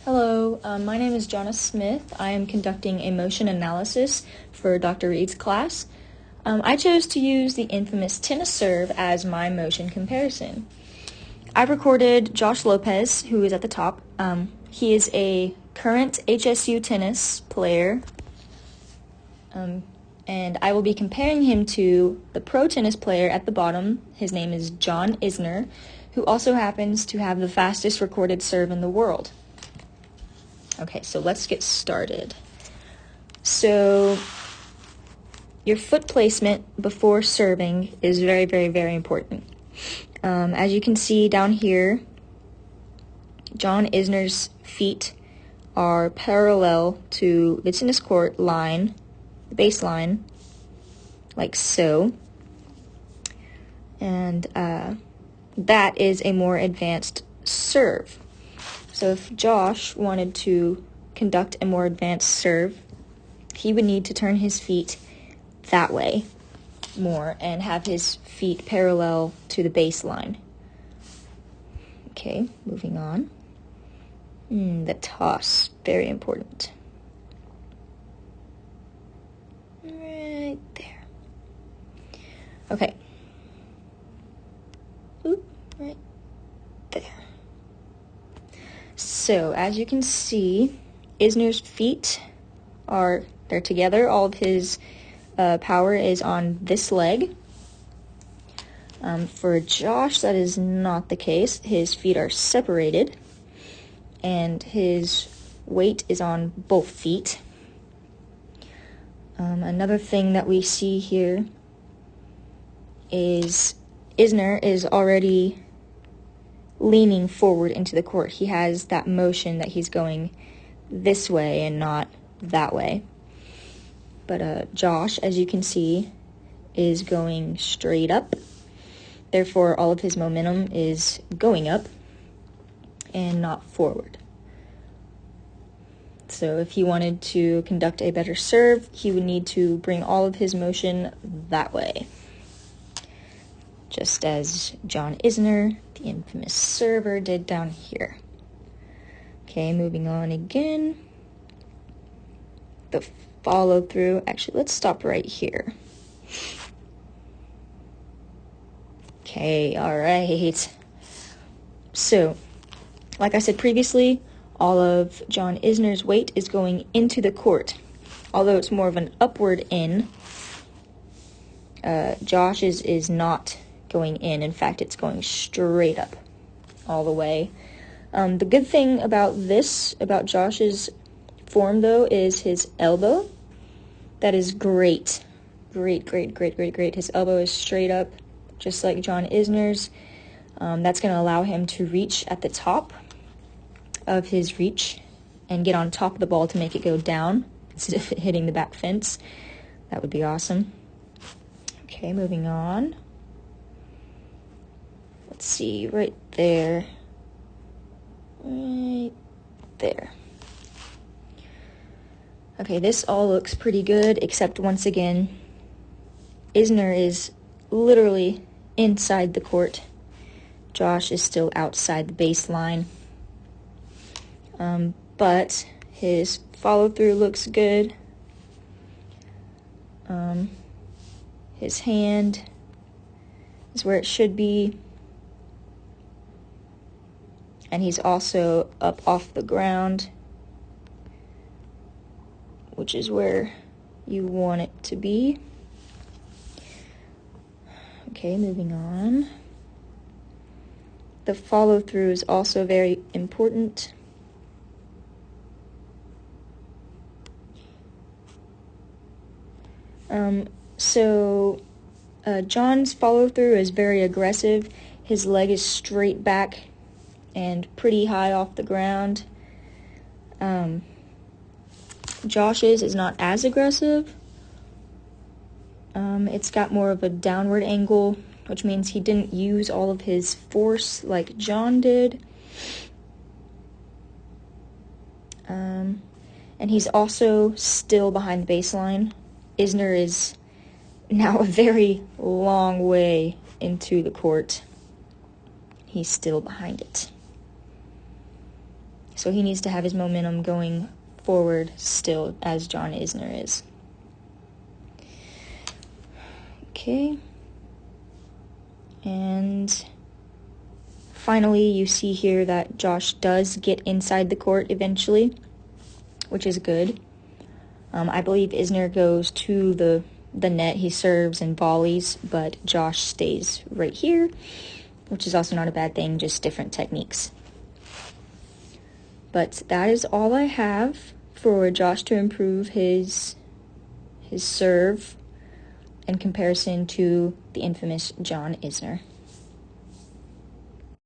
Hello, my name is Jonna Smith. I am conducting a motion analysis for Dr. Reed's class. I chose to use the infamous tennis serve as my motion comparison. I recorded Josh Lopez, who is at the top. He is a current HSU tennis player, and I will be comparing him to the pro tennis player at the bottom. His name is John Isner, who also happens to have the fastest recorded serve in the world. Okay, so let's get started. So your foot placement before serving is very, very, very important. As you can see down here, John Isner's feet are parallel to the tennis court line, the baseline, like so. And that is a more advanced serve. So if Josh wanted to conduct a more advanced serve, he would need to turn his feet that way more and have his feet parallel to the baseline. Okay, moving on. The toss, very important. Right there. Okay. Right there. So, as you can see, Isner's feet they're together. All of his power is on this leg. For Josh, that is not the case. His feet are separated, and his weight is on both feet. Another thing that we see here is Isner is already leaning forward into the court. He has that motion that he's going this way and not that way. But Josh, as you can see, is going straight up. Therefore, all of his momentum is going up and not forward. So if he wanted to conduct a better serve, he would need to bring all of his motion that way. Just as John Isner, the infamous server, did down here. Okay, moving on again. The follow-through. Actually, let's stop right here. Okay, all right. So, like I said previously, all of John Isner's weight is going into the court. Although it's more of an upward in, Josh's is not going in. In fact, it's going straight up all the way. The good thing about Josh's form, though, is his elbow. That is great. Great. His elbow is straight up, just like John Isner's. That's going to allow him to reach at the top of his reach and get on top of the ball to make it go down instead of hitting the back fence. That would be awesome. Okay, moving on. Let's see, right there. Right there. Okay, this all looks pretty good, except once again, Isner is literally inside the court. Josh is still outside the baseline. But his follow-through looks good. His hand is where it should be. And he's also up off the ground, which is where you want it to be. Okay, moving on. The follow-through is also very important. John's follow-through is very aggressive. His leg is straight back and pretty high off the ground. Josh's is not as aggressive. It's got more of a downward angle, which means he didn't use all of his force like John did. And he's also still behind the baseline. Isner is now a very long way into the court. He's still behind it. So he needs to have his momentum going forward still, as John Isner is. Okay. And finally, you see here that Josh does get inside the court eventually, which is good. I believe Isner goes to the net. He serves and volleys, but Josh stays right here, which is also not a bad thing, just different techniques. But that is all I have for Josh to improve his serve in comparison to the infamous John Isner.